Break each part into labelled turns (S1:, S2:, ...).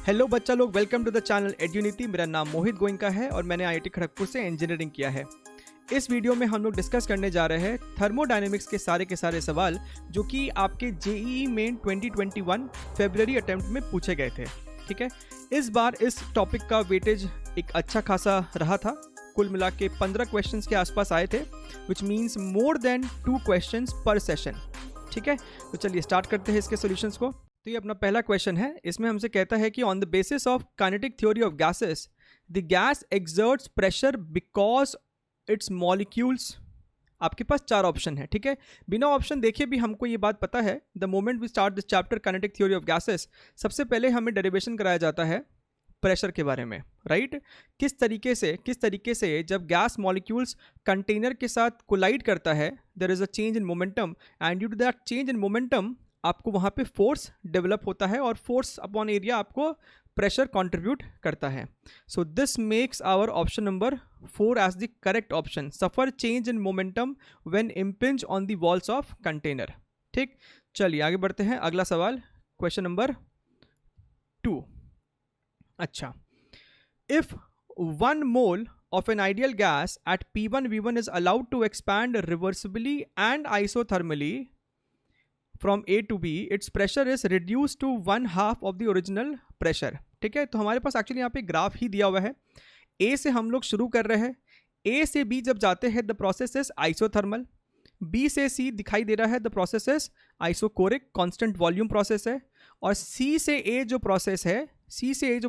S1: Hello बच्चा लोग, welcome to the channel एड्यूनिटी। मेरा नाम मोहित गोइंका है और मैंने आईआईटी खड़गपुर से इंजीनियरिंग किया है। इस वीडियो में हम लोग डिस्कस करने जा रहे हैं थर्मोडायनेमिक्स के सारे सवाल जो कि आपके जेईई मेन 2021 फरवरी अटेम्प्ट में पूछे गए थे। ठीक है, इस बार इस टॉपिक का वेटेज एक अच्छा खासा रहा था। कुल मिला के 15 क्वेश्चंस के आसपास आए थे, which means more than 2 questions पर सेशन। ठीक है, तो चलिए स्टार्ट करते हैं इसके सॉल्यूशंस को। तो ये अपना पहला क्वेश्चन है। इसमें हमसे कहता है कि on the basis of kinetic theory of gases the gas exerts pressure because it's molecules. आपके पास 4 ऑप्शन है। ठीक है, बिना ऑप्शन देखे भी हमको ये बात पता है। The moment we start this chapter kinetic theory of gases, सबसे पहले हमें डेरिवेशन कराया जाता है प्रेशर के बारे में, राइट। किस तरीके से जब गैस मॉलिक्यूल्स कंटेनर के साथ कोलाइड करता है, there is a change in momentum and due to that change in momentum आपको वहाँ पे फोर्स डेवलप होता है और फोर्स अपॉन एरिया आपको प्रेशर कंट्रीब्यूट करता है। So this makes our option number 4 as the correct option. Suffer change in momentum when impinge on the walls of container. ठीक, चलिए आगे बढ़ते हैं। अगला सवाल, क्वेश्चन नंबर 2। अच्छा, if 1 mole of an ideal gas at P1V1 is allowed to expand reversibly and isothermally from A to B, its pressure is reduced to 1/2 of the original pressure। ठीक है, तो हमारे पास एक्चुअली यहाँ पे graph ही दिया हुआ है। A से हम लोग शुरू कर रहे हैं। A से B जब जाते हैं the process is isothermal. B से C दिखाई दे रहा है the process is isochoric constant volume process है। और C से A जो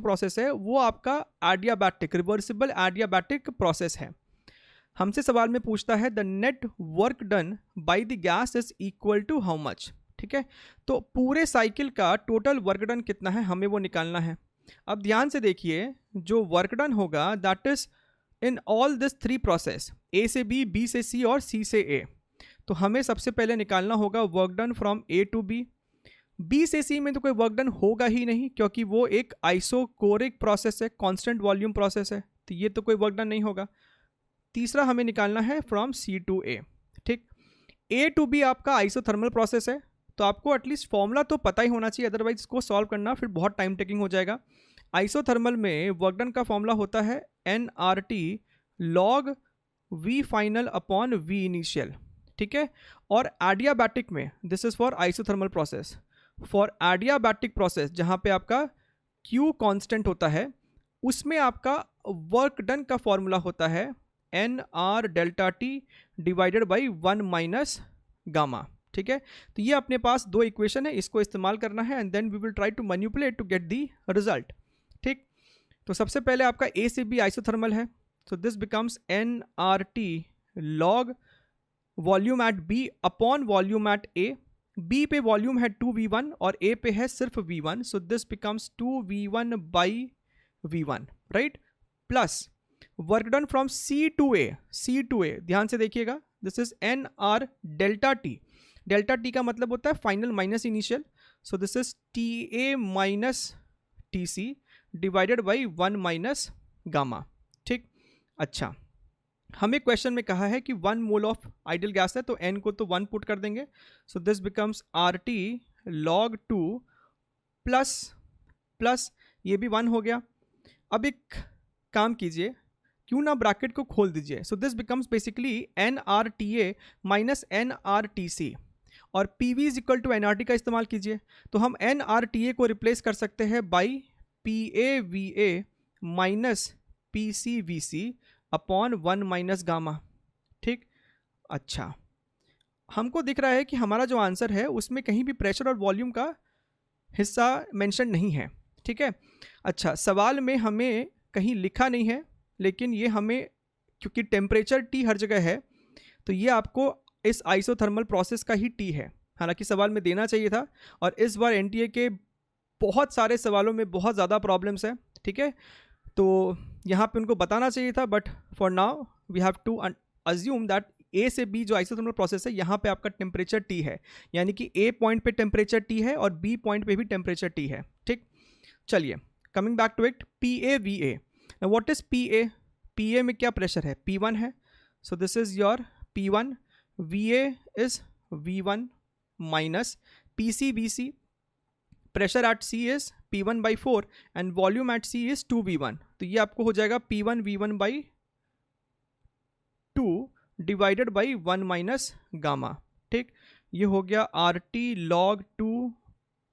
S1: प्रोसेस है वो आपका एडियाबैटिक रिवर्सिबल एडियाबैटिक प्रोसेस है। हमसे सवाल में पूछता है the net work done by the gas is equal to how much. ठीक है, तो पूरे साइकिल का टोटल वर्क डन कितना है हमें वो निकालना है। अब ध्यान से देखिए, जो वर्क डन होगा that is in all this 3 process, A से B से C और C से A। तो हमें सबसे पहले निकालना होगा work done from A to B से C में तो कोई वर्क डन होगा ही नहीं, क्योंकि वो एक आइसोकोरिक प्रोसेस है, कांस्टेंट वॉल्यूम प्रोसेस है, तो ये तो कोई वर्क डन नहीं होगा। तीसरा हमें निकालना है फ्रॉम C टू A। ठीक, A टू B आपका आइसोथर्मल प्रोसेस है, तो आपको एटलीस्ट फॉर्मूला तो पता ही होना चाहिए, अदरवाइज इसको सॉल्व करना फिर बहुत टाइम टेकिंग हो जाएगा। आइसोथर्मल में वर्क डन का फॉर्मूला होता है nRT log V final upon V initial. ठीक है, और एडियाबैटिक में this is for isothermal process. For adiabatic process जहाँ पे आपका Q कांस्टेंट होता है, उसमें आपका वर्क डन का फॉर्मूला होता है nR delta T divided by 1 minus gamma. ठीक है, तो ये अपने पास 2 इक्वेशन है, इसको इस्तेमाल करना है and then we will try to manipulate to get the result. ठीक, तो सबसे पहले आपका A से B आइसोथर्मल है, तो this becomes nRT log volume at B upon volume at A। B पे वॉल्यूम है 2V1 और A पे है सिर्फ V1, so this becomes 2V1 by V1, right, plus work done from C to A। ध्यान से देखिएगा, this is nR delta T। Delta T का मतलब होता है final minus initial, so this is TA minus TC divided by 1 minus gamma. ठीक, अच्छा, हमें क्वेश्चन में कहा है कि 1 मोल ऑफ आइडियल गैस है, तो n को तो 1 पुट कर देंगे, सो this becomes RT log 2 plus ये भी 1 हो गया। अब एक काम कीजिए, क्यों ना ब्रैकेट को खोल दीजिए, so this becomes basically nRTA minus nRTC और PV is equal to nRT का इस्तेमाल कीजिए, तो हम nRTA को रिप्लेस कर सकते हैं by PAVA minus PCVC upon 1 minus gamma. ठीक, अच्छा, हमको दिख रहा है कि हमारा जो आंसर है उसमें कहीं भी प्रेशर और वॉल्यूम का हिस्सा मेंशन नहीं है। ठीक है, अच्छा, सवाल में हमें कहीं लिखा नहीं है, लेकिन ये हमें, क्योंकि टेम्परेचर T हर जगह है, तो ये आपको इस आइसोथर्मल प्रोसेस का ही T है। हालांकि सवाल में देना चाहिए था, और इस बार NTA के बहुत सारे सवालों में बहुत ज़्यादा प्रॉब्लम्स है। ठीक है, तो यहाँ पे उनको बताना चाहिए था, but for now we have to assume that A से B जो आइसोथर्मल प्रोसेस है, यहाँ पे आपका टेम्परेचर T है, यानी कि A पॉइंट पे टेम्परेचर T है और B पॉइंट पे भी टेम्परेचर T है। ठीक, चलिए coming back to it, PAVA। What is PA में क्या प्रेशर है, P1 है, so this is your P1। VA is V1 minus PCVC, pressure at C is P1 by 4 and volume at C is 2V1, तो ये आपको हो जाएगा P1 V1 by 2 divided by 1 minus gamma. ठीक, ये हो गया RT log 2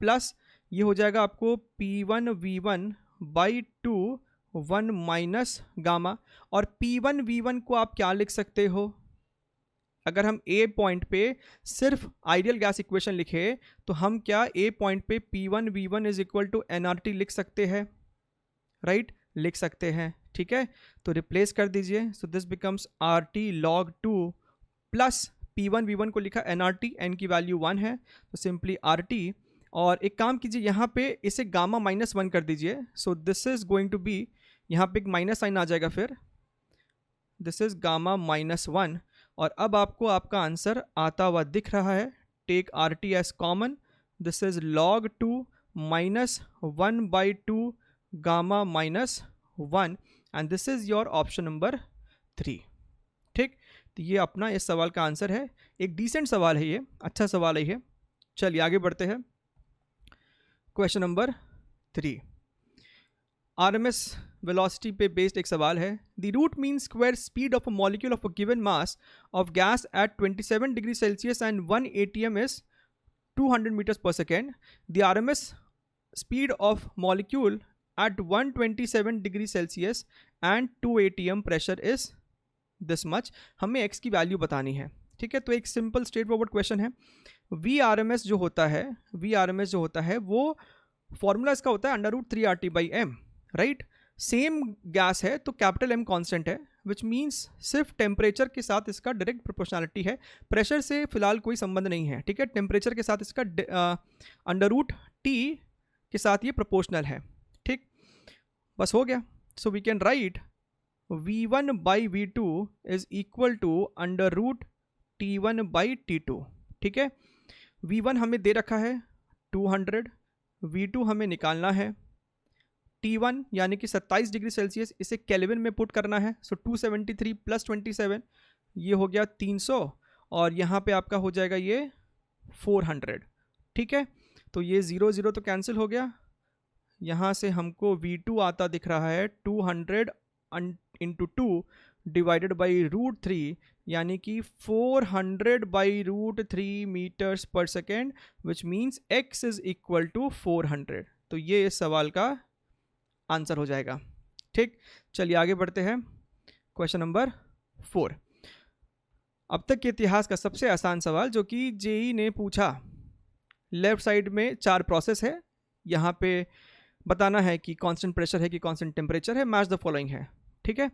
S1: प्लस ये हो जाएगा आपको P1 V1 by 2 1 minus gamma. और P1 V1 को आप क्या लिख सकते हो, अगर हम ए पॉइंट पे सिर्फ आइडियल गैस इक्वेशन लिखे तो हम क्या ए पॉइंट पे P1 V1 is equal to nRT लिख सकते हैं, राइट, लिख सकते हैं। ठीक है, तो रिप्लेस कर दीजिए, so this becomes RT log 2 plus P1 V1 को लिखा nRT, n की वैल्यू 1 है तो सिंपली RT। और एक काम कीजिए, यहाँ पे इसे गामा -1 कर दीजिए, so this is going to be, यहाँ पे एक माइनस साइन आ जाएगा, फिर दिस इज गामा -1। और अब आपको आपका आंसर आता हुआ दिख रहा है, take RT as common, this is log 2 minus 1 by 2 gamma -1 and this is your option number 3। ठीक, तो ये अपना इस सवाल का आंसर है। एक डिसेंट सवाल है ये, अच्छा सवाल है ये। चलिए आगे बढ़ते हैं। क्वेश्चन नंबर 3, RMS वेलोसिटी पे बेस्ड एक सवाल है। The root mean square speed of a molecule of a given mass of gas at 27 degree Celsius and 1 atm is 200 meters पर second. The RMS speed of molecule at 127 degree Celsius and 2 atm pressure is this much. हमें x की value बतानी है। ठीक है, तो एक simple straightforward question है। VRMS जो होता है वो फॉर्मूला इसका होता है √3RT/m, राइट। सेम गैस है तो कैपिटल M कांस्टेंट है, विच मीन्स सिर्फ टेम्परेचर के साथ इसका डायरेक्ट प्रोपोर्शनलिटी है, प्रेशर से फिलहाल कोई संबंध नहीं है। ठीक है, टेम्परेचर के साथ इसका √T के साथ ये प्रोपोर्शनल है। ठीक, बस हो गया। So we can write V1 by V2 is equal to √T1/T2। ठीक है, V1 हमें दे रखा है 200, V2 हमें निकालना है, T1 यानी कि 27 डिग्री सेल्सियस, इसे केल्विन में पुट करना है, सो 273 प्लस 27 ये हो गया 300 और यहाँ पे आपका हो जाएगा ये 400। ठीक है, तो ये 0 0 तो कैंसिल हो गया। यहाँ से हमको V2 आता दिख रहा है 200 इंटू 2 डिवाइडेड बाई √3 यानी कि 400 बाई √3 मीटर्स पर second, which means x is equal to 400। तो ये इस सवाल का आंसर हो जाएगा। ठीक, चलिए आगे बढ़ते हैं। क्वेश्चन नंबर 4, अब तक के इतिहास का सबसे आसान सवाल जो कि जेई ने पूछा। लेफ्ट साइड में 4 प्रोसेस है, यहाँ पे बताना है कि कांस्टेंट प्रेशर है कि कांस्टेंट टेम्परेचर है, मैच द फॉलोइंग है। ठीक है,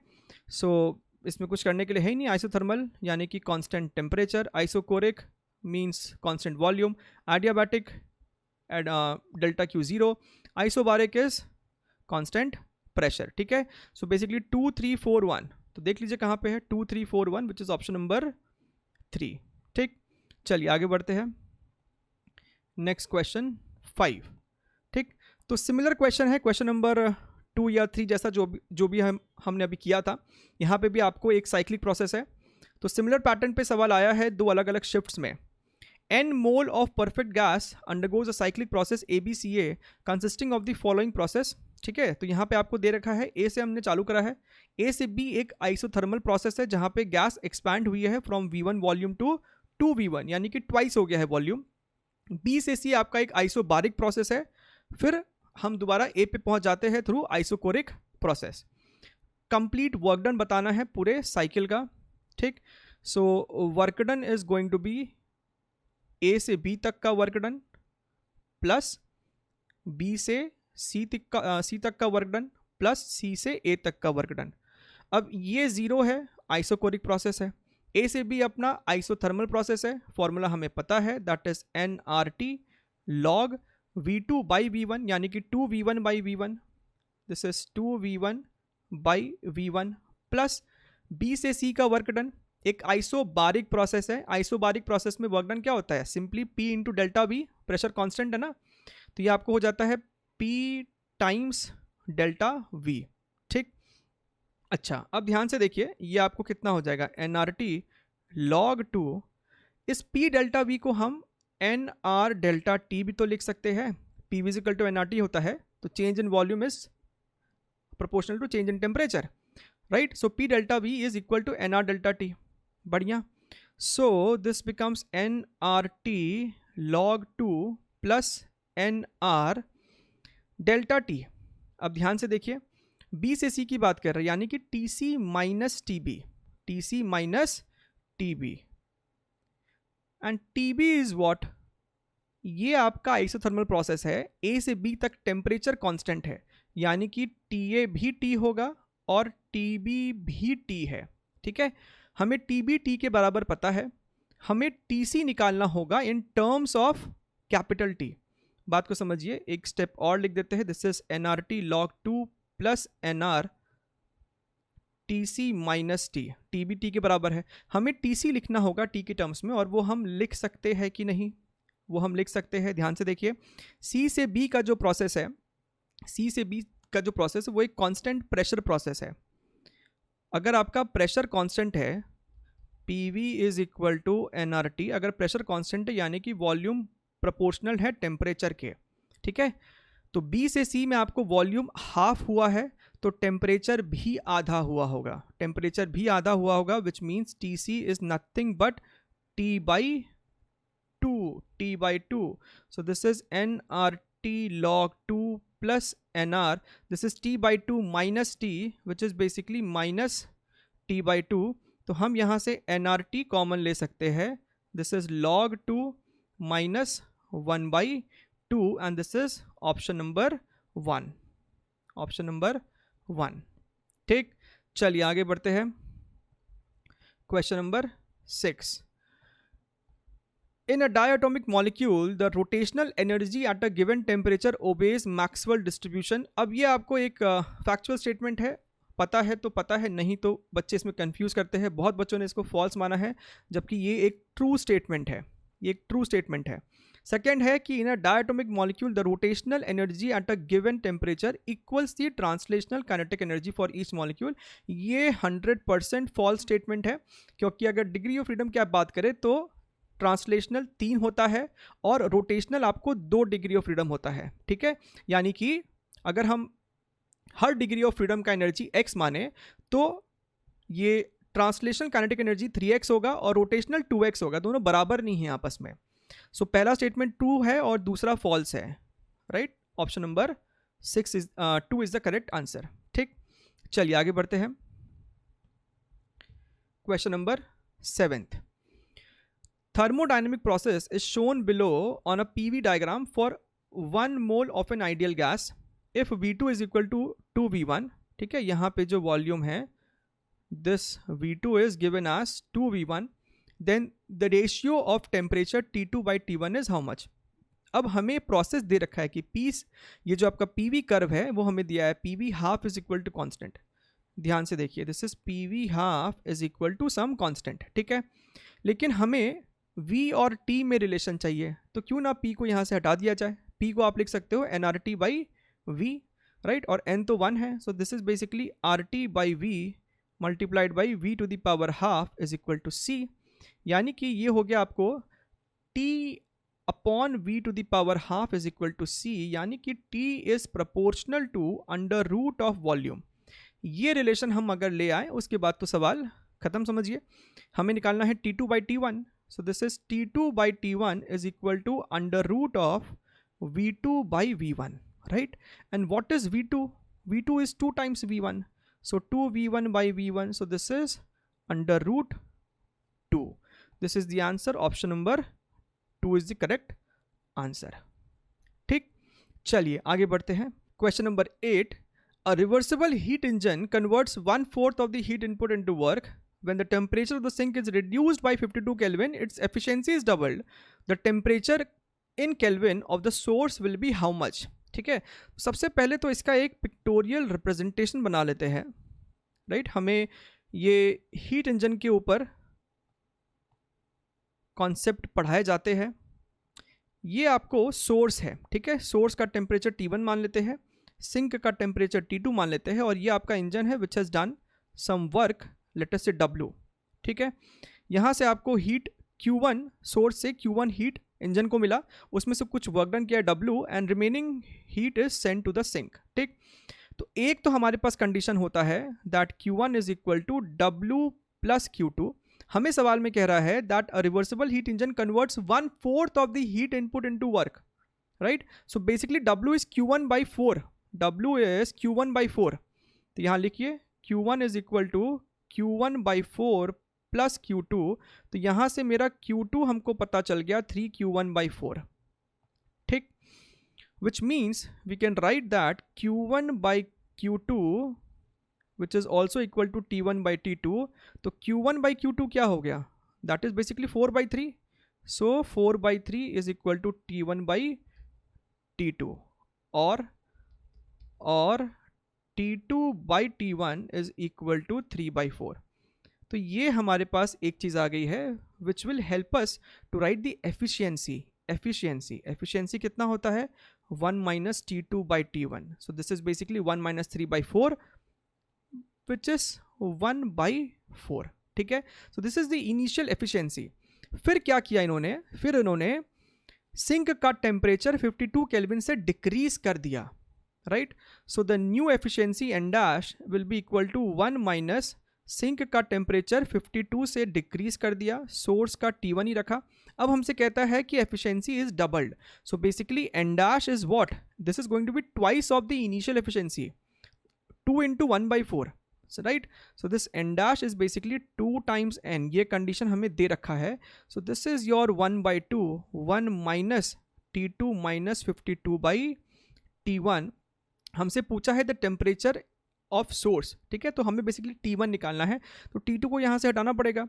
S1: सो इसमें कुछ करने के लिए है ही नहीं। आइसोथर्मल यानी कि constant temperature, isochoric means constant volume, adiabatic delta Q 0, isobaric is constant pressure. ठीक है, सो बेसिकली 2 3 4 1, तो देख लीजिए कहाँ पे है 2 3 4 1 विच इज ऑप्शन नंबर 3। ठीक, चलिए आगे बढ़ते हैं। Next question 5। ठीक, तो सिमिलर क्वेश्चन है क्वेश्चन नंबर 2 या 3 जैसा जो भी हमने अभी किया था। यहाँ पे भी आपको एक साइक्लिक प्रोसेस है, तो सिमिलर पैटर्न पे सवाल आया है 2 अलग अलग शिफ्ट्स में। n mole of perfect gas undergoes a cyclic process ABCA consisting of the following process. ठीक है, तो यहाँ पे आपको दे रखा है A से हमने चालू करा है, A से B एक आइसोथर्मल प्रोसेस है जहाँ पे गैस एक्सपैंड हुई है from V1 volume two 2V1 यानी कि ट्वाइस हो गया है वॉल्यूम। B से C आपका एक आइसोबारिक प्रोसेस है, फिर हम दोबारा A पे पहुंच जाते हैं through isochoric process. Complete work done बताना है पूरे साइकिल का। ठीक, so work done is going to be A से B तक का वर्क डन प्लस B से C तक का वर्क डन प्लस C से A तक का वर्क डन। अब ये 0 है, आइसोकोरिक प्रोसेस है। A से B अपना आइसोथर्मल प्रोसेस है, फॉर्मूला हमें पता है, that is nRT log V2 by V1 यानी कि 2V1 by V1, this is 2V1 by V1 plus B से C का वर्क डन। एक आइसोबारिक प्रोसेस है, आइसोबारिक प्रोसेस में वर्क डन क्या होता है, simply P into delta V, pressure constant है ना, तो ये आपको हो जाता है P टाइम्स डेल्टा V। ठीक, अच्छा अब ध्यान से देखिए ये आपको कितना हो जाएगा nRT log 2, इस P डेल्टा V को हम nR डेल्टा T भी तो लिख सकते हैं, P इक्वल टू nRT होता है, तो change in volume is proportional to change in temperature, right? So P delta V is equal to NR delta T. बढ़िया. So this becomes NRT log 2 plus NR delta T. अब ध्यान से देखिए, B से C की बात कर रहे हैं, यानी कि TC minus TB, TC minus TB, and TB is what? ये आपका आइसोथर्मल प्रोसेस है. A से B तक टेम्परेचर कांस्टेंट है, यानी कि TA भी T होगा और TB भी T है. ठीक है, हमें TB T के बराबर पता है, हमें TC निकालना होगा in terms of capital T. बात को समझिए, एक स्टेप और लिख देते हैं. This is NRT log 2 plus NR TC minus T. TB T के बराबर है. हमें TC लिखना होगा T के टर्म्स में, और वो हम लिख सकते हैं कि नहीं? वो हम लिख सकते हैं. ध्यान से देखिए, C से B का जो प्रोसेस है, C से B का जो प्रोसेस है वो एक कांस्टेंट प्रेशर प्रोसेस है. अगर आपका प्रेशर कांस्टेंट है, PV is equal to NRT, अगर प्रेशर कांस्टेंट है यानी कि वॉल्यूम प्रोपोर्शनल है टेम्परेचर के. ठीक है, तो B से C में आपको वॉल्यूम हाफ हुआ है, तो टेम्परेचर भी आधा हुआ होगा. टेम्परेचर भी आधा हुआ होगा, which means TC is nothing but T by 2. So this is NRT log 2 plus NR. This is T by 2 minus T, which is basically minus T by 2. तो हम यहाँ से NRT कॉमन ले सकते हैं. This is log 2 minus 1 by 2, and this is option number 1. Option number 1. ठीक, चलिए आगे बढ़ते हैं. Question number 6. In a diatomic molecule, the rotational energy at a given temperature obeys Maxwell distribution. अब ये आपको एक फैक्चुअल स्टेटमेंट है, पता है तो पता है, नहीं तो बच्चे इसमें कंफ्यूज करते हैं. बहुत बच्चों ने इसको फॉल्स माना है, जबकि ये एक ट्रू स्टेटमेंट है. ये एक ट्रू स्टेटमेंट है. सेकेंड है कि in a diatomic molecule the rotational energy at a given temperature equals the translational kinetic energy for each molecule. ये 100% फॉल्स स्टेटमेंट है, क्योंकि अगर डिग्री ऑफ फ्रीडम की आप बात करें तो ट्रांसलेशनल 3 होता है और रोटेशनल आपको 2 डिग्री ऑफ फ्रीडम होता है. ठीक है, यानी कि अगर हम हर डिग्री ऑफ फ्रीडम का एनर्जी x माने, तो ये ट्रांसलेशनल काइनेटिक एनर्जी 3x होगा और रोटेशनल 2x होगा. दोनों बराबर नहीं है आपस में. सो पहला स्टेटमेंट ट्रू है और दूसरा फॉल्स है, right? Option number 2 is the correct answer. ठीक, चलिए आगे बढ़ते हैं. Question number 7. Thermodynamic process is shown below on a PV diagram for 1 mole of an ideal gas if V2 is equal to 2V1. ठीक है, यहाँ पे जो वॉल्यूम है, this V2 is given as 2V1, then the ratio of temperature T2 by T1 is how much? अब हमें process दे रखा है कि ये जो आपका PV कर्व है वो हमें दिया है, PV half is equal to constant. ध्यान से देखिए, this is PV half is equal to some constant. ठीक है, लेकिन हमें V और T में रिलेशन चाहिए, तो क्यों ना P को यहाँ से हटा दिया जाए. P को आप लिख सकते हो NRT बाई V, राइट? और N तो 1 है, so this is basically RT by V multiplied by V to the power half is equal to C. यानी कि ये हो गया आपको T upon V to the power half is equal to C, यानी कि T इज proportional to under root of volume. ये रिलेशन हम अगर ले आए, उसके बाद तो सवाल खत्म. समझिए, हमें निकालना है T2 by T1. So this is T2 by T1 is equal to under root of V2 by V1, right? And what is V2? V2 is 2 times V1. So 2V1 by V1. So this is under root 2. This is the answer. Option number 2 is the correct answer. ठीक, चलिए आगे बढ़ते हैं. Question number 8. A reversible heat engine converts 1/4 of the heat input into work. When the temperature of the sink is reduced by 52 Kelvin, its efficiency is doubled. The temperature in Kelvin of the source will be how much? ठीक है, सबसे पहले तो इसका एक pictorial representation बना लेते हैं, राइट? हमें ये हीट इंजन के ऊपर कॉन्सेप्ट पढ़ाए जाते हैं. ये आपको सोर्स है, ठीक है? सोर्स का टेम्परेचर T1 मान लेते हैं, सिंक का टेम्परेचर T2 मान लेते हैं, और ये आपका इंजन है which has done some work, let us say W. ठीक है, यहाँ से आपको हीट Q1 सोर्स से Q1 हीट इंजन को मिला, उसमें से कुछ वर्क डन किया W and remaining heat is send to the sink. ठीक, तो एक तो हमारे पास कंडीशन होता है that Q1 is equal to W plus Q2। हमें सवाल में कह रहा है that a reversible heat engine converts 1/4 of the heat input into work, right. So basically W is Q1/4, W is Q1/4। तो यहाँ लिखिए Q1 is equal to Q1/4 plus Q2। तो यहाँ से मेरा Q2 हमको पता चल गया 3Q1/4। ठीक, which means we can write that Q1/Q2 which is also equal to T1/T2। तो Q1/Q2 क्या हो गया, that is basically 4/3। so 4/3 is equal to T1/T2 और T2/T1 is equal to 3/4। तो ये हमारे पास एक चीज़ आ गई है which will help us to write the efficiency। efficiency कितना होता है, 1 minus T2/T1। so this is basically 1 minus 3/4 which is 1/4। ठीक है, so this is the initial efficiency। फिर क्या किया इन्होंने, फिर इन्होंने सिंक का टेम्परेचर 52 केल्विन से डिक्रीज कर दिया, right. So the new efficiency N dash will be equal to 1 minus sink का टेम्परेचर 52 से डिक्रीज कर दिया, सोर्स का T1 ही रखा। अब हमसे कहता है कि efficiency is doubled. So basically N dash is what, this is going to be twice of the initial efficiency, 2 into 1/4, right. So this N dash is basically 2 times N, ये condition हमें दे रखा है। So this is your 1/2, 1 minus T2 minus 52/T1। हमसे पूछा है the temperature of source, ठीक है, तो हमें बेसिकली T1 निकालना है। तो T2 को यहाँ से हटाना पड़ेगा,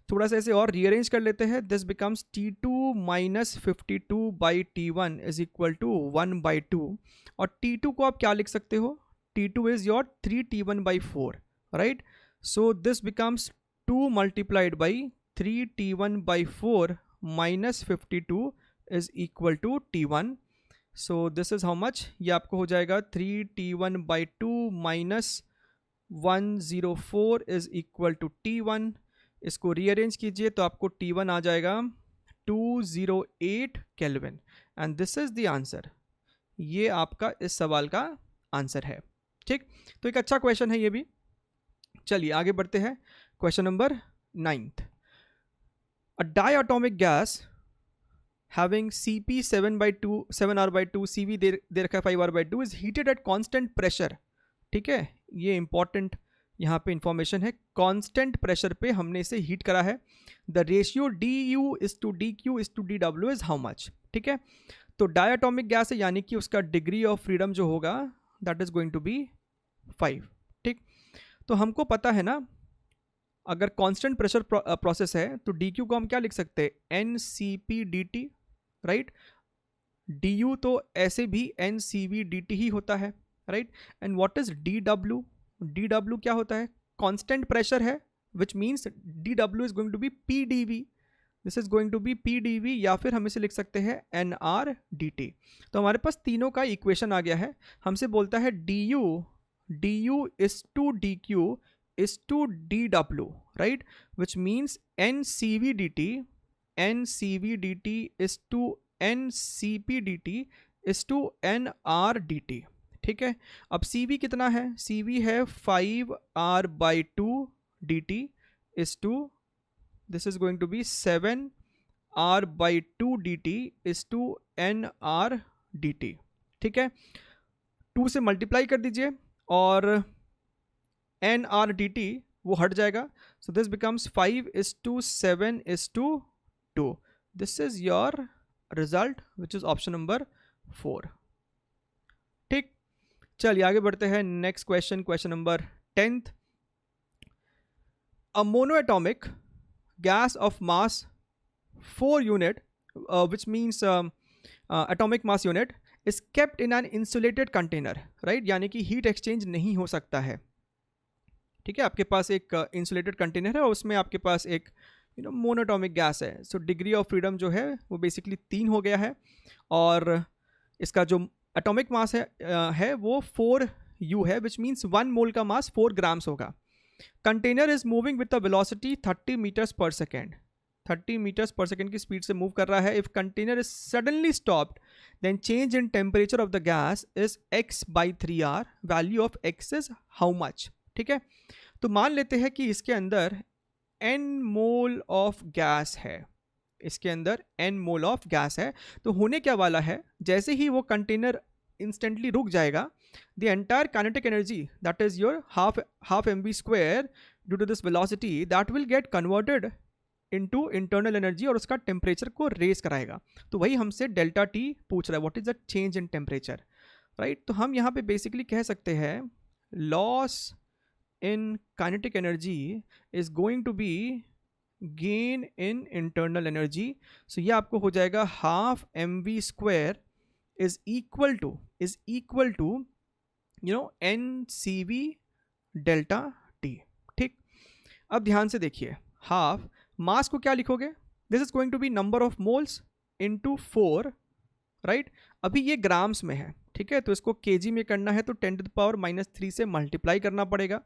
S1: थोड़ा सा ऐसे और रीअरेंज कर लेते हैं। This becomes T2 minus 52/T1 is equal to 1/2। और T2 को आप क्या लिख सकते हो, T2 is your 3T1/4, right. So this becomes 2 multiplied by 3T1/4 minus 52 is equal to T1। So this is how much, ये आपको हो जाएगा 3T1/2 minus 104 is equal to T1। इसको रीअरेंज कीजिए तो आपको T1 आ जाएगा 208 kelvin and this is the answer. ये आपका इस सवाल का आंसर है। ठीक, तो एक अच्छा क्वेश्चन है ये भी। चलिए आगे बढ़ते हैं, question number 9। A diatomic gas having Cp 7R/2 Cv दे रखा है 5R/2 is heated at constant pressure। ठीक है, ये इंपॉर्टेंट यहाँ पे इंफॉर्मेशन है, कांस्टेंट प्रेशर पे हमने इसे हीट करा है। The ratio du is to dq is to dw is how much। ठीक है, तो डायटोमिक गैस है यानी कि उसका डिग्री ऑफ फ्रीडम जो होगा that is going to be 5। ठीक, तो हमको पता है ना, अगर कांस्टेंट प्रेशर प्रोसेस है तो dq को हम क्या लिख सकते हैं, NCP dt, राइट। du तो ऐसे भी NCV dt ही होता है, right. And what is dw, dw क्या होता है, कांस्टेंट प्रेशर है, which means dw is going to be PdV, this is going to be PdV, या फिर हम इसे लिख सकते हैं NR dt। तो हमारे पास तीनों का इक्वेशन आ गया है। हमसे बोलता है du is to dq is to dw, right, which means NCV dt is to NCP dt is to NR dt। ठीक है, अब CV कितना है, CV है 5R/2 dt is to, this is going to be 7R/2 dt is to NR dt। ठीक है, 2 से multiply कर दीजिए और NR dt वो हट जाएगा। सो this becomes 5:7:2। This is your result which is option number 4। ठीक, चलिए आगे बढ़ते हैं। Next question, question number 10। A monoatomic gas of mass 4 unit which means atomic mass unit is kept in an insulated container, right, यानी कि heat exchange नहीं हो सकता है। ठीक है, आपके पास एक इंसुलेटेड कंटेनर है और उसमें आपके पास एक मोनोटॉमिक गैस है। सो डिग्री ऑफ फ्रीडम जो है वो बेसिकली 3 हो गया है और इसका जो एटॉमिक मास है वो 4U है, विच मीन्स 1 मोल का मास 4 ग्राम्स होगा। Container is moving with the velocity 30 metres पर सेकेंड। 30 मीटर्स पर सेकेंड की स्पीड से मूव कर रहा है. If container is suddenly stopped then change in temperature of the gas is x/3r. Value of x is how much. ठीक है, तो मान लेते हैं कि इसके अंदर n मोल ऑफ गैस है. इसके अंदर n मोल ऑफ गैस है. तो होने क्या वाला है, जैसे ही वो कंटेनर इंस्टेंटली रुक जाएगा, the entire kinetic energy, that is your half mv square due to this velocity, that will get converted into internal energy और उसका टेम्परेचर को रेज कराएगा. तो वही हमसे डेल्टा टी पूछ रहा है, what is the change in temperature, right. तो हम यहाँ पे बेसिकली कह सकते हैं loss in kinetic energy is going to be gain in internal energy. So ये आपको हो जाएगा half m v square is equal to you know NCV delta T. ठीक, अब ध्यान से देखिए, हाफ मास को क्या लिखोगे, this is going to be number of moles into 4, right. अभी ये ग्राम्स में है, ठीक है, तो इसको केजी में करना है तो 10⁻³ से मल्टीप्लाई करना पड़ेगा,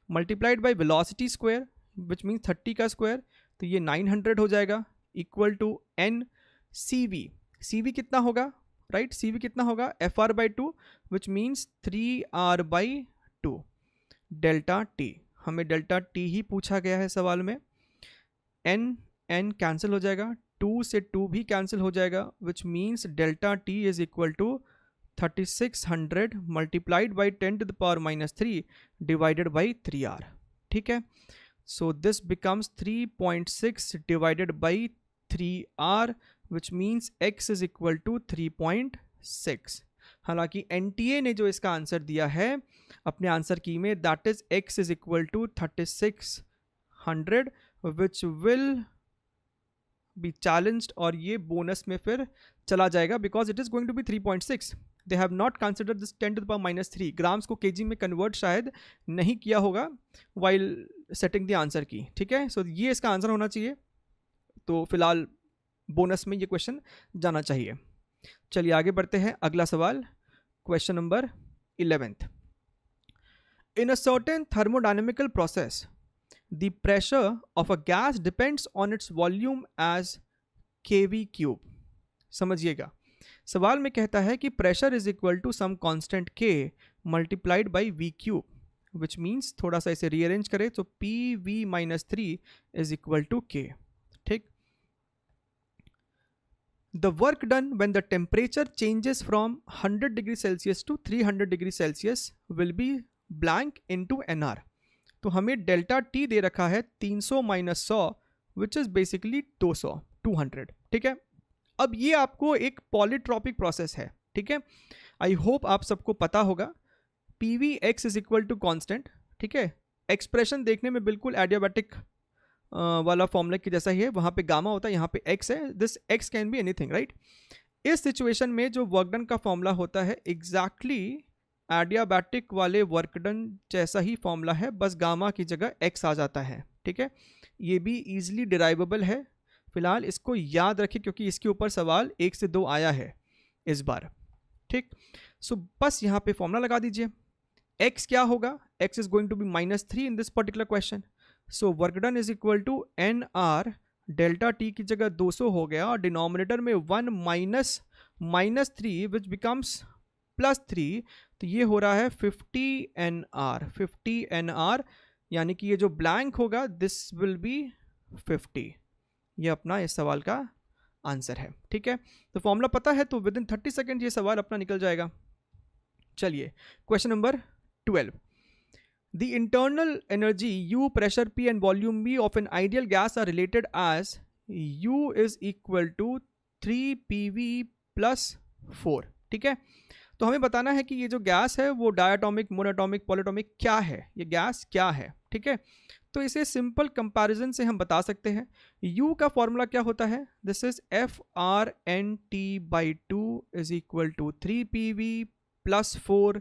S1: multiplied by velocity square which means 30 का स्क्वायर, तो ये 900 हो जाएगा, इक्वल टू NCV. CV कितना होगा, राइट, CV कितना होगा, FR/2 which means 3R/2 delta T. हमें डेल्टा T ही पूछा गया है सवाल में. n कैंसिल हो जाएगा, 2 से 2 भी कैंसिल हो जाएगा, which means delta T is equal to 3600 multiplied by 10⁻³ divided by 3R. ठीक है, so this becomes 3.6 divided by 3R which means x is equal to 3.6. हालांकि NTA ने जो इसका आंसर दिया है अपने आंसर की में, that is x is equal to 3600 which will be challenged और ये बोनस में फिर चला जाएगा because it is going to be 3.6. They have not considered this 10⁻³ grams को kg में कन्वर्ट शायद नहीं किया होगा while setting the answer की. ठीक है, सो ये इसका आंसर होना चाहिए, तो फिलहाल बोनस में ये क्वेश्चन जाना चाहिए. चलिए आगे बढ़ते हैं. अगला सवाल, question number 11. In a certain thermodynamical process the pressure of a gas depends on its volume as kV³. समझिएगा, सवाल में कहता है कि pressure is equal to some constant K multiplied by V³ which means, थोड़ा सा इसे रीअरेंज करें तो PV-3 is equal to K. ठीक, the work done when the temperature changes from 100 degree Celsius to 300 degree Celsius will be blank into nr. तो हमें delta T दे रखा है 300 - 100 विच इज बेसिकली 200. ठीक है, अब ये आपको एक पॉलीट्रॉपिक प्रोसेस है. ठीक है, आई होप आप सबको पता होगा PVX is equal to constant. ठीक है, एक्सप्रेशन देखने में बिल्कुल एडियाबैटिक वाला फॉर्मूला की जैसा ही है, वहाँ पे गामा होता है, यहाँ पे x है, this x can be anything, right. इस सिचुएशन में जो वर्क डन का फॉर्मूला होता है एग्जैक्टली एडियाबैटिक वाले वर्क डन जैसा ही फॉर्मूला है, बस गामा की जगह x आ जाता है. ठीक है, ये भी ईजिली डिराइवेबल है. फिलहाल इसको याद रखिए क्योंकि इसके ऊपर सवाल 1 से 2 आया है इस बार. ठीक, सो बस यहाँ पे फॉर्मूला लगा दीजिए. x क्या होगा, x is going to be -3 in this particular question. So work done is equal to NR, delta T की जगह 200 हो गया और डिनोमिनेटर में 1 - 3 विच बिकम्स +3, तो ये हो रहा है 50 NR, यानी कि ये जो ब्लैंक होगा दिस विल बी 50. ये अपना इस सवाल का आंसर है. ठीक है, तो फॉर्मूला पता है तो विद इन 30 सेकेंड ये सवाल अपना निकल जाएगा. चलिए question number 12. The internal energy U, pressure P and volume V of an ideal gas are related as U is equal to 3PV plus 4. ठीक है, तो हमें बताना है कि ये जो गैस है वो डायटोमिक, मोनोटोमिक, पॉलीटोमिक क्या है, ये गैस क्या है. ठीक है, तो इसे सिंपल कंपैरिजन से हम बता सकते हैं. U का फॉर्मूला क्या होता है, this is FRNT/2 is equal to 3PV plus 4,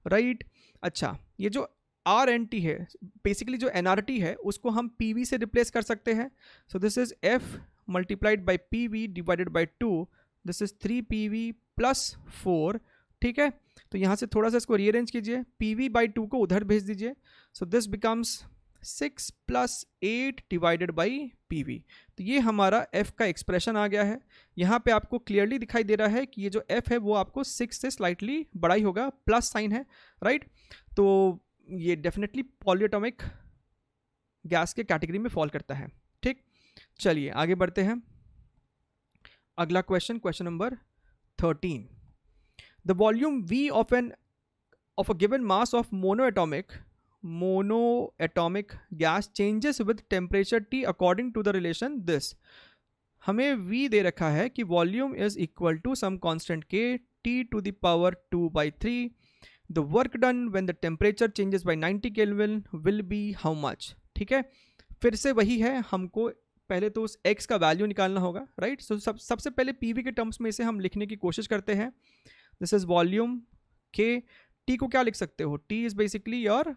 S1: right. अच्छा, ये जो RNT है, बेसिकली जो NRT है उसको हम PV से रिप्लेस कर सकते हैं. सो this is F multiplied by PV divided by 2, this is 3PV plus 4. ठीक है, तो यहाँ से थोड़ा सा इसको रीअरेंज कीजिए, PV/2 को उधर भेज दीजिए. So this becomes 6 + 8 divided by PV। तो ये हमारा F का एक्सप्रेशन आ गया है। यहाँ पे आपको क्लियरली दिखाई दे रहा है कि ये जो F है वो आपको 6 से स्लाइटली बड़ा ही होगा, प्लस साइन है, राइट। तो ये डेफिनेटली पॉलीएटॉमिक गैस के कैटेगरी में फॉल करता है, ठीक। चलिए आगे बढ़ते हैं। अगला question, question number 13। The volume V of a given mass of monoatomic gas changes with temperature T according to the relation this। हमें V दे रखा है कि volume is equal to some constant K T⁻2/3। The work done when the temperature changes by 90 kelvin will be how much. ठीक है, फिर से वही है, हमको पहले तो उस x का वैल्यू निकालना होगा, राइट। सो सबसे पहले PV के टर्म्स में इसे हम लिखने की कोशिश करते हैं। This is volume K। T को क्या लिख सकते हो, T is basically your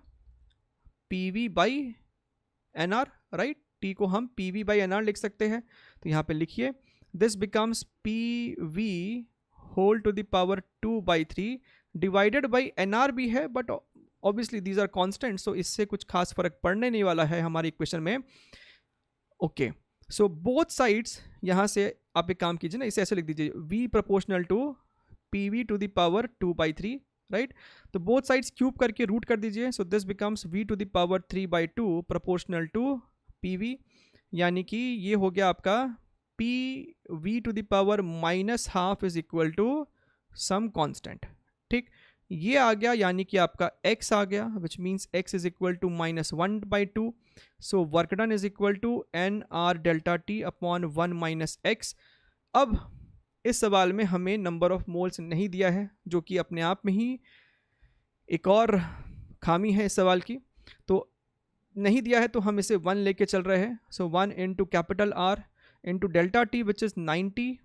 S1: PV/NR, right. T को हम PV/NR लिख सकते हैं। तो यहाँ पे लिखिए this becomes PV whole to the power 2/3 divided by NR भी है, but obviously these are constant, so इससे कुछ खास फर्क पड़ने नहीं वाला है हमारी इक्वेशन में। ओके, सो बोथ साइड्स, यहाँ से आप एक काम कीजिए ना, इसे ऐसे लिख दीजिए V proportional to PV to the power 2/3, right. तो बोथ साइड्स क्यूब करके रूट कर दीजिए। So this becomes V to the power 3/2 proportional to PV, यानी कि ये हो गया आपका PV to the power -½ is equal to some constant. ठीक, ये आ गया, यानी कि आपका x आ गया, which means x is equal to -1/2। So work done is equal to NR delta T upon 1 - x। अब इस सवाल में हमें नंबर ऑफ मोल्स नहीं दिया है, जो कि अपने आप में ही एक और खामी है इस सवाल की। तो नहीं दिया है तो हम इसे 1 लेके चल रहे हैं। सो 1 into capital R into delta T which is 90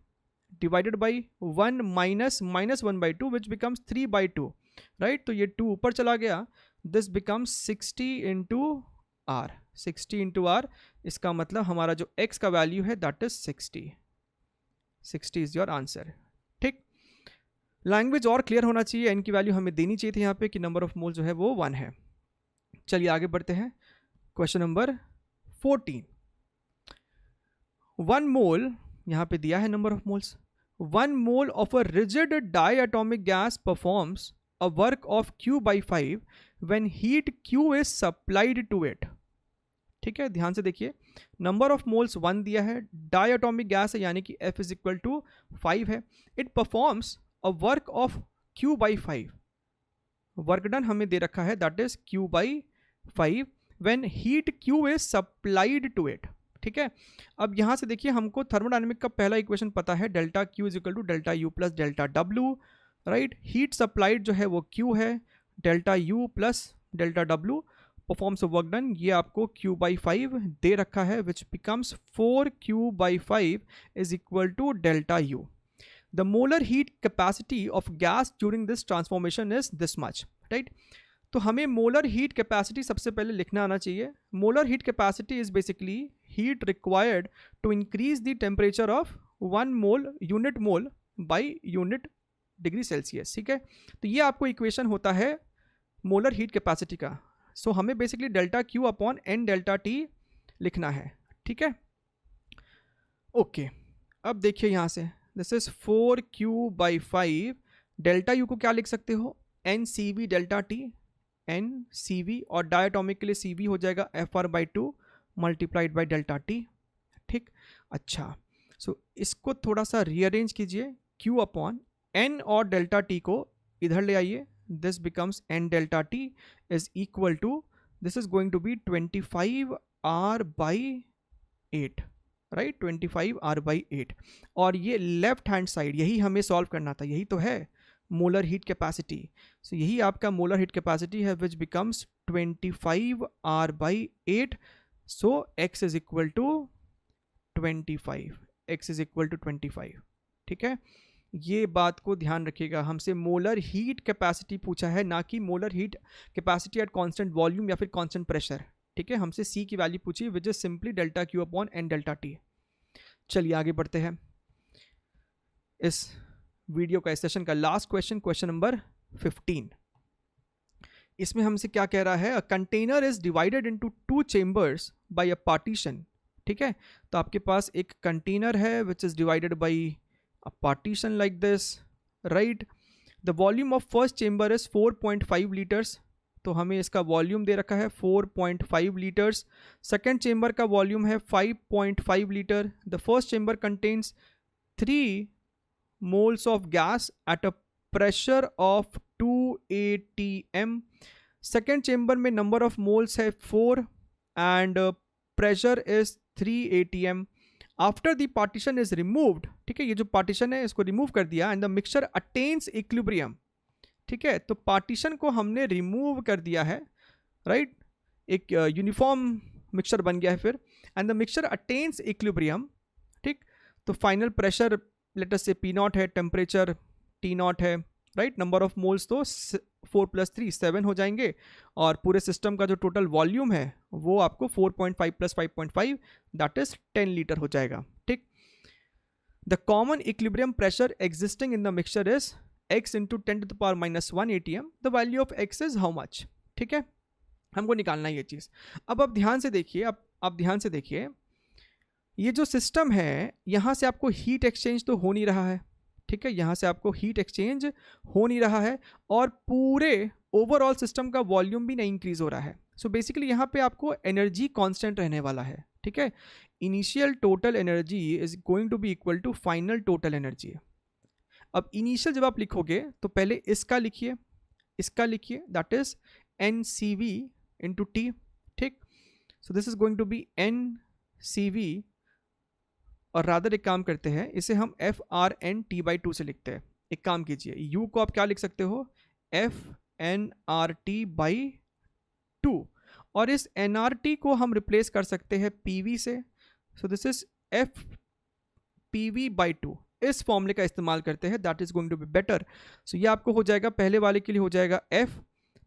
S1: divided by 1 minus -1/2 which becomes 3/2, right. तो ये 2 ऊपर चला गया, this becomes 60 into R। 60 into R, इसका मतलब हमारा जो x का वैल्यू है that is 60। 60 is your answer. ठीक, लैंग्वेज और क्लियर होना चाहिए, n की वैल्यू हमें देनी चाहिए थी यहाँ पे कि नंबर ऑफ मोल जो है वो 1 है। चलिए आगे बढ़ते हैं। Question number 14। 1 मोल, यहाँ पे दिया है number of moles. 1 mole of a rigid diatomic gas performs a work of Q/5 when heat Q is supplied to it. ठीक है, ध्यान से देखिए, नंबर ऑफ मोल्स 1 दिया है, डायटोमिक गैस है, यानी कि F इज इक्वल टू 5 है। It performs a work of Q/5। Work done हमें दे रखा है that is Q/5 when heat Q is supplied to it. ठीक है, अब यहाँ से देखिए, हमको थर्मोडायनेमिक का पहला इक्वेशन पता है, delta Q is equal to delta U plus delta W, right. Heat supplied जो है वो Q है, delta U plus delta W performs work done, ये आपको Q/5 दे रखा है, which becomes 4Q/5 is equal to delta U। The molar heat capacity of gas during this transformation is this much, right. तो हमें molar heat capacity सबसे पहले लिखना आना चाहिए। Molar heat capacity is basically heat required to increase the temperature of 1 mole unit mole by unit degree Celsius. ठीक है, तो ये आपको इक्वेशन होता है मोलर हीट कैपेसिटी का। सो हमें basically delta Q upon N delta T लिखना है। ठीक है, ओके, अब देखिए यहाँ से this is 4Q/5, delta U को क्या लिख सकते हो, NCV डेल्टा T, NCV, और डायटोमिक के लिए CV हो जाएगा FR/2 multiplied by delta T। ठीक, अच्छा, सो इसको थोड़ा सा रीअरेंज कीजिए, Q अपॉन N और डेल्टा T को इधर ले आइए, this becomes N delta T is equal to, this is going to be 25R/8, right, 25R/8। और ये लेफ्ट हैंड साइड, यही हमें सॉल्व करना था, यही तो है मोलर हीट कैपेसिटी। सो यही आपका मोलर हीट कैपेसिटी है, which becomes 25R/8। So x is equal to 25, x is equal to 25। ठीक है, ये बात को ध्यान रखिएगा, हमसे मोलर हीट कैपेसिटी पूछा है, ना कि molar heat capacity at constant volume या फिर कांस्टेंट प्रेशर। ठीक है, हमसे C की वैल्यू पूछी, which is simply delta Q upon N delta T। चलिए आगे बढ़ते हैं। इस वीडियो का, इस सेशन का लास्ट क्वेश्चन, क्वेश्चन नंबर 15। इसमें हमसे क्या कह रहा है, a container is divided into 2 chambers by a partition. ठीक है, तो आपके पास एक कंटेनर है which is divided by a partition like this, right. The volume of first chamber is 4.5 litres, तो हमें इसका वॉल्यूम दे रखा है 4.5 लीटर्स। सेकेंड चेम्बर का वॉल्यूम है 5.5 litre. The first chamber contains 3 moles of gas at a pressure of 2 atm। Second chamber में number of moles है 4 and pressure is 3 atm। After the partition is removed, ठीक है, ये जो partition है इसको रिमूव कर दिया, and the mixture attains equilibrium. ठीक है, तो पार्टीशन को हमने रिमूव कर दिया है, राइट, एक यूनिफॉर्म मिक्सचर बन गया है फिर, and the mixture attains equilibrium. ठीक, तो फाइनल प्रेशर लेट अस से P0 है, टेम्परेचर T0 है, राइट। नंबर ऑफ मोल्स तो 4 + 3 7 हो जाएंगे, और पूरे सिस्टम का जो टोटल वॉल्यूम है वो आपको 4.5 + 5.5 दैट इज 10 लीटर हो जाएगा। ठीक, the common equilibrium pressure existing in the mixture is x × 10⁻⁻1 atm। The value of x is how much. ठीक है, हमको निकालना है ये चीज़। अब आप ध्यान से देखिए, आप ध्यान से देखिए, ये जो सिस्टम है यहाँ से आपको हीट एक्सचेंज तो हो नहीं रहा है। ठीक है, यहाँ से आपको हीट एक्सचेंज हो नहीं रहा है, और पूरे ओवरऑल सिस्टम का वॉल्यूम भी नहीं इंक्रीज हो रहा है। सो बेसिकली यहाँ पे आपको एनर्जी कांस्टेंट रहने वाला है। ठीक है, initial total energy is going to be equal to final total energy. अब इनिशियल जब आप लिखोगे तो पहले इसका लिखिए, इसका लिखिए, दैट इज NCV × T। ठीक, so this is going to be NCV, और रादर एक काम करते हैं, इसे हम FRNT/2 से लिखते हैं। एक काम कीजिए, U को आप क्या लिख सकते हो, FNRT/2, और इस NRT को हम रिप्लेस कर सकते हैं PV से। सो दिस इज FPV/2, इस फॉर्मूले का इस्तेमाल करते हैं, that is going to be better. So ये आपको हो जाएगा, पहले वाले के लिए हो जाएगा F,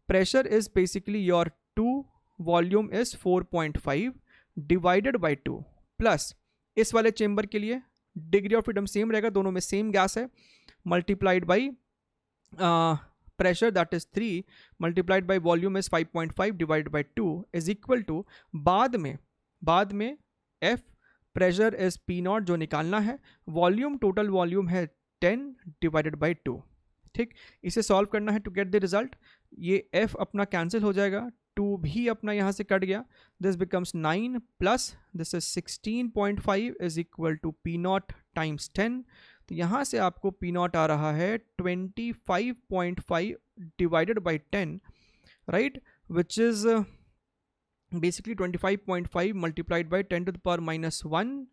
S1: pressure is basically your 2, volume is 4.5 divided by 2, plus इस वाले चेम्बर के लिए डिग्री ऑफ फ्रीडम सेम रहेगा, दोनों में सेम गैस है, multiplied by pressure that is 3 multiplied by volume is 5.5 divided by 2 is equal to, बाद में F प्रेशर इज P0 जो निकालना है, वॉल्यूम टोटल वॉल्यूम है 10 डिवाइडेड बाई 2। ठीक, इसे सॉल्व करना है टू गेट द रिजल्ट। ये F अपना कैंसिल हो जाएगा, 2 भी अपना यहाँ से कट गया, this becomes 9 plus this is 16.5 is equal to P0 × 10। तो यहाँ से आपको P0 आ रहा है 25.5 divided by 10, right, which is basically 25.5 multiplied by 10⁻⁻1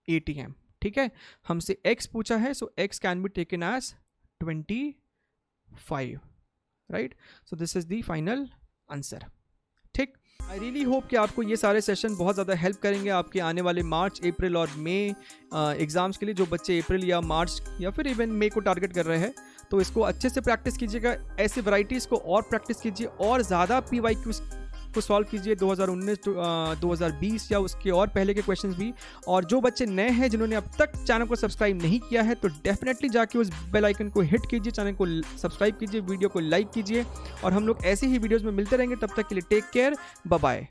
S1: atm। ठीक है, हमसे x पूछा है, so x can be taken as 25, right. So this is the final answer. ठीक, आई रियली होप कि आपको ये सारे सेशन बहुत ज़्यादा हेल्प करेंगे आपके आने वाले मार्च, अप्रैल और मई एग्ज़ाम्स के लिए। जो बच्चे अप्रैल या मार्च या फिर इवन मई को टारगेट कर रहे हैं, तो इसको अच्छे से प्रैक्टिस कीजिएगा, ऐसे वैराइटीज़ को और प्रैक्टिस कीजिए, और ज़्यादा PYQs को सॉल्व कीजिए 2019 2020 या उसके और पहले के क्वेश्चंस भी। और जो बच्चे नए हैं जिन्होंने अब तक चैनल को सब्सक्राइब नहीं किया है, तो डेफिनेटली जाके उस बेल आइकन को हिट कीजिए, चैनल को सब्सक्राइब कीजिए, वीडियो को लाइक कीजिए, और हम लोग ऐसे ही वीडियोस में मिलते रहेंगे। तब तक के लिए टेक केयर, बाय बाय।